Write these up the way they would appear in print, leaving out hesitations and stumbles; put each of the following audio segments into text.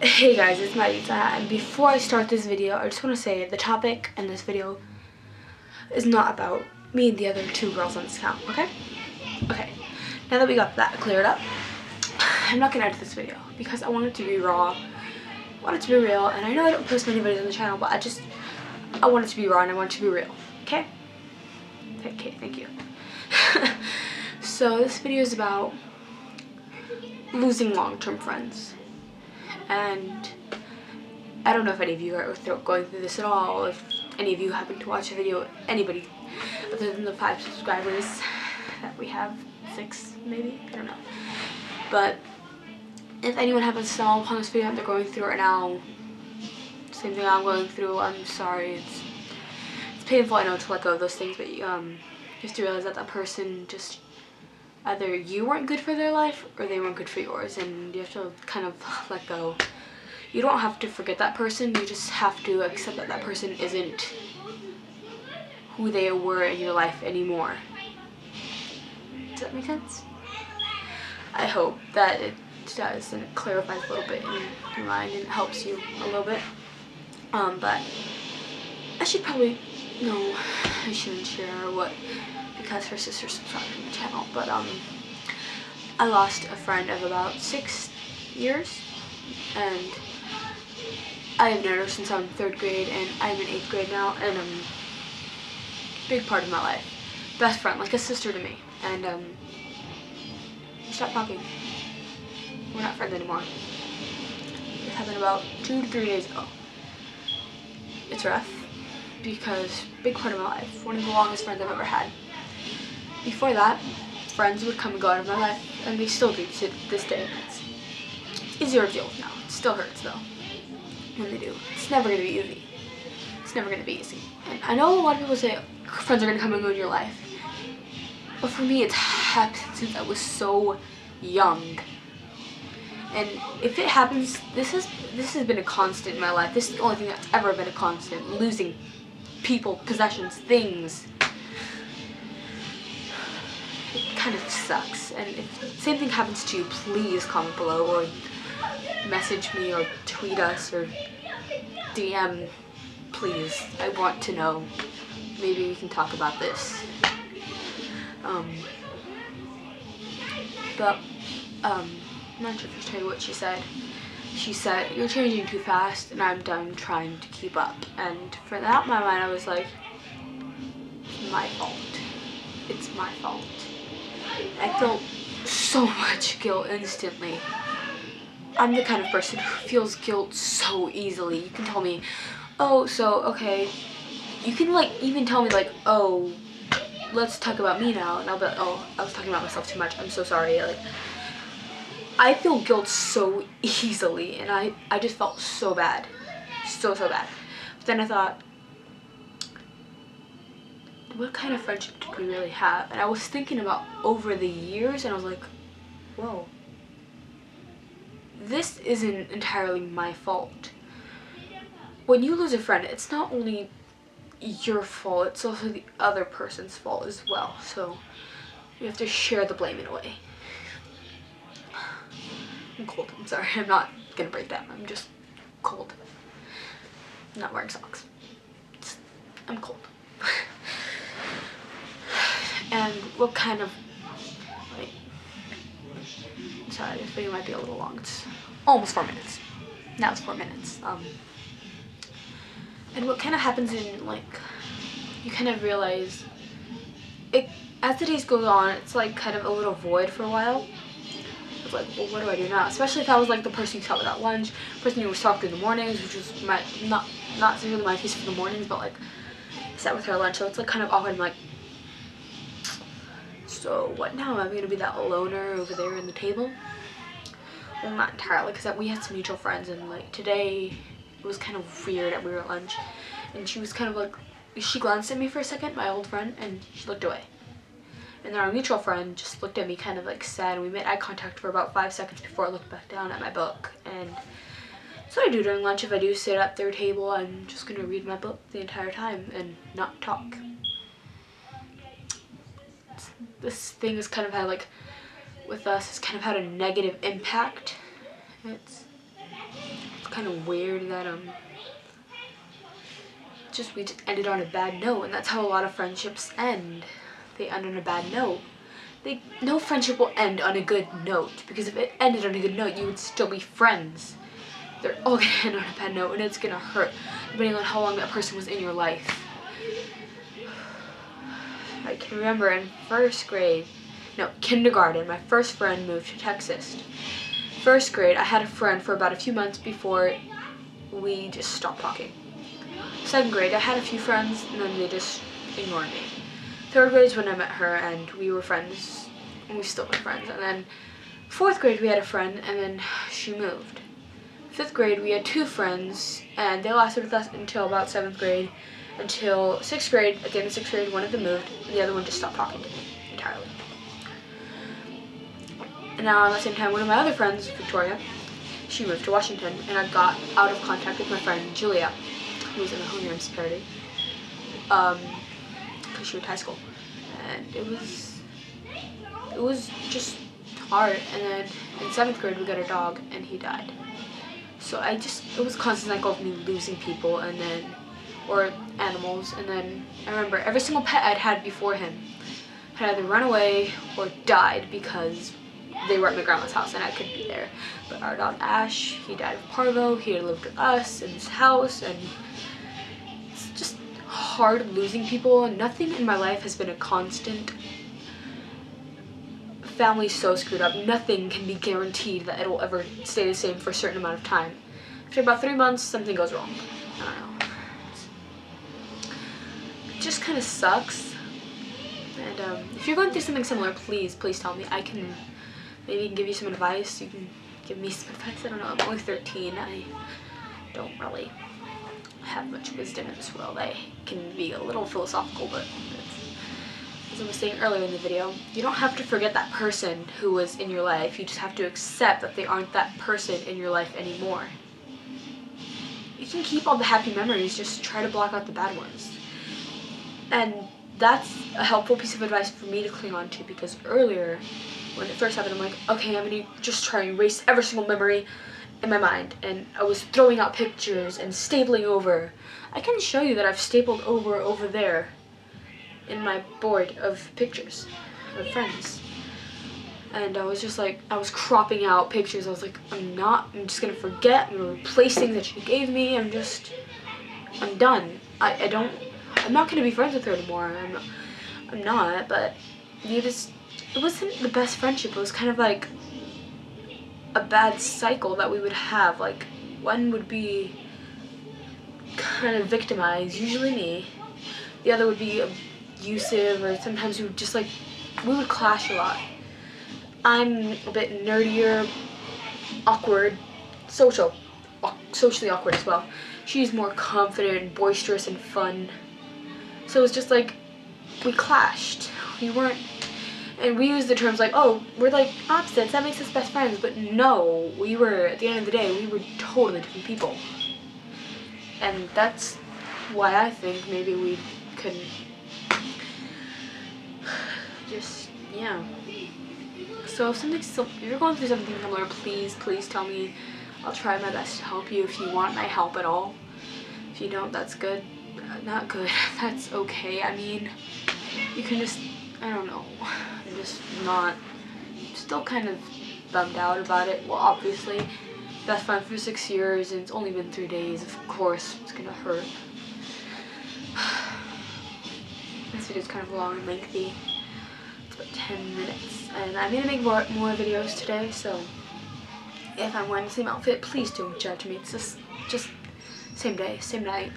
Hey guys, it's Maddie, and before I start this video, I just want to say the topic in this video is not about me and the other two girls on this account, okay? Okay, now that we got that cleared up, I'm not going to edit this video because I want it to be raw, I want it to be real, and I know I don't post many videos on the channel, but I want it to be raw and I want it to be real, okay? Okay, thank you. So this video is about losing long-term friends. And I don't know if any of you are going through this at all, if any of you happen to watch a video, anybody other than the 5 subscribers that we have, 6 maybe, I don't know. But if anyone happens to stumble upon this video and they're going through it right now, same thing I'm going through, I'm sorry, it's painful, I know, to let go of those things, but you have to realize that that person just, either you weren't good for their life or they weren't good for yours, and you have to kind of let go. You don't have to forget that person, you just have to accept that that person isn't who they were in your life anymore. Does that make sense? I hope that it does and it clarifies a little bit in your mind and it helps you a little bit. But I should probably, no, I shouldn't share what, because her sister subscribed to the channel, but I lost a friend of about 6 years, and I have known her since I'm 3rd grade, and I'm in 8th grade now, and big part of my life. Best friend, like a sister to me, and we stopped talking. We're not friends anymore. It happened about 2 to 3 days ago. It's rough, because big part of my life, one of the longest friends I've ever had. Before that, friends would come and go out of my life, and they still do to this day. It's easier to deal with now. It still hurts though when they do. It's never gonna be easy. It's never gonna be easy. And I know a lot of people say friends are gonna come and go in your life, but for me, it's happened since I was so young. And if it happens, this has been a constant in my life. This is the only thing that's ever been a constant. Losing people, possessions, things. It kind of sucks. And if the same thing happens to you, please comment below or message me or tweet us or DM, please. I want to know. Maybe we can talk about this. I'm not sure if I tell you what she said. She said, "You're changing too fast and I'm done trying to keep up." And for that, in my mind, I was like, my fault. It's my fault. I felt so much guilt instantly. I'm the kind of person who feels guilt so easily. You can tell me, oh, so, okay. You can, like, even tell me, like, oh, let's talk about me now. And I'll be like, oh, I was talking about myself too much. I'm so sorry. Like, I feel guilt so easily, and I just felt so bad. So bad. But then I thought, what kind of friendship did we really have? And I was thinking about over the years, and I was like, whoa, this isn't entirely my fault. When you lose a friend, it's not only your fault, it's also the other person's fault as well. So you have to share the blame in a way. I'm cold, I'm sorry, I'm not gonna break down, I'm just cold. I'm not wearing socks. I'm cold. And what kind of, like, sorry, this video might be a little long. It's almost 4 minutes. Now it's 4 minutes. And what kind of happens in, like, you kind of realize, it, as the days go on, it's like kind of a little void for a while. It's like, well, what do I do now? Especially if I was like the person you sat with at lunch, person you was talking to in the mornings, which was my, not really my case for the mornings, but like, sat with her at lunch, so it's like kind of awkward. I'm like, so what now? Am I going to be that loner over there in the table? Well, not entirely, because we had some mutual friends, and like today it was kind of weird that we were at lunch, and she was kind of like, she glanced at me for a second, my old friend, and she looked away. And then our mutual friend just looked at me kind of like sad, and we made eye contact for about 5 seconds before I looked back down at my book. And that's what I do during lunch. If I do sit at their table, I'm just going to read my book the entire time and not talk. This thing has kind of had, like, with us, has kind of had a negative impact. It's kind of weird that we just ended on a bad note, and that's how a lot of friendships end. They end on a bad note. No friendship will end on a good note, because if it ended on a good note, you would still be friends. They're all gonna end on a bad note, and it's gonna hurt, depending on how long that person was in your life. I can remember in kindergarten, my first friend moved to Texas. First grade, I had a friend for about a few months before we just stopped talking. Second grade, I had a few friends, and then they just ignored me. Third grade is when I met her, and we were friends, and we still were friends. And then fourth grade, we had a friend, and then she moved. Fifth grade, we had two friends, and they lasted with us until about seventh grade, until sixth grade. At the end of sixth grade, one of them moved, and the other one just stopped talking to me entirely. And now, at the same time, one of my other friends, Victoria, she moved to Washington, and I got out of contact with my friend Julia, who was in the Hunger Games parody, because she went to high school, and it was just hard. And then in seventh grade, we got a dog, and he died. So it was a constant cycle of me losing people, or animals, and then I remember every single pet I'd had before him had either run away or died because they were at my grandma's house and I couldn't be there. But our dog Ash, he died of parvo. He had lived with us in this house, and it's just hard losing people. Nothing in my life has been a constant. Family's so screwed up. Nothing can be guaranteed that it'll ever stay the same for a certain amount of time. After about 3 months, something goes wrong. I don't know. It just kind of sucks. And if you're going through something similar, please tell me. I can maybe give you some advice. You can give me some advice. I don't know. I'm only 13. I don't really have much wisdom in this world. I can be a little philosophical, but as I was saying earlier in the video, you don't have to forget that person who was in your life. You just have to accept that they aren't that person in your life anymore. You can keep all the happy memories, just try to block out the bad ones. And that's a helpful piece of advice for me to cling on to, because earlier, when it first happened, I'm like, okay, I'm going to just try and erase every single memory in my mind. And I was throwing out pictures and stapling over. I can show you that I've stapled over there in my board of pictures of friends. And I was just like, I was cropping out pictures. I was like, I'm just going to forget. I'm going to replace things that she gave me. I'm done. I'm not going to be friends with her anymore. I'm not, but it wasn't the best friendship. It was kind of like a bad cycle that we would have. Like, one would be kind of victimized, usually me. The other would be abusive, or sometimes we would clash a lot. I'm a bit nerdier, awkward, socially awkward as well. She's more confident, boisterous, and fun. So it's just like, we clashed. We weren't, and we used the terms like, oh, we're like opposites, that makes us best friends. But no, at the end of the day, we were totally different people. And that's why I think maybe we couldn't yeah. So if you're going through something similar, please tell me. I'll try my best to help you if you want my help at all. If you don't, that's good. Not good. That's okay. I mean, you can just, I don't know. I'm still kind of bummed out about it. Well, obviously, best friend for 6 years, and it's only been 3 days. Of course, it's gonna hurt. This video's kind of long and lengthy. It's about 10 minutes, and I'm gonna make more videos today. So if I'm wearing the same outfit, please don't judge me. It's just same day, same night.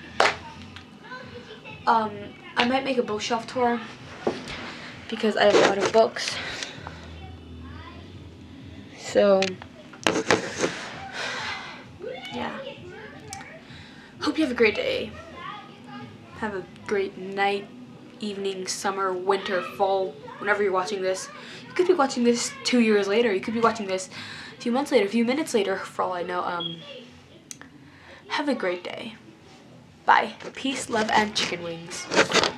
I might make a bookshelf tour because I have a lot of books. So yeah. Hope you have a great day. Have a great night, evening, summer, winter, fall, whenever you're watching this. You could be watching this 2 years later. You could be watching this a few months later, a few minutes later, for all I know. Have a great day. Bye. Peace, love, and chicken wings.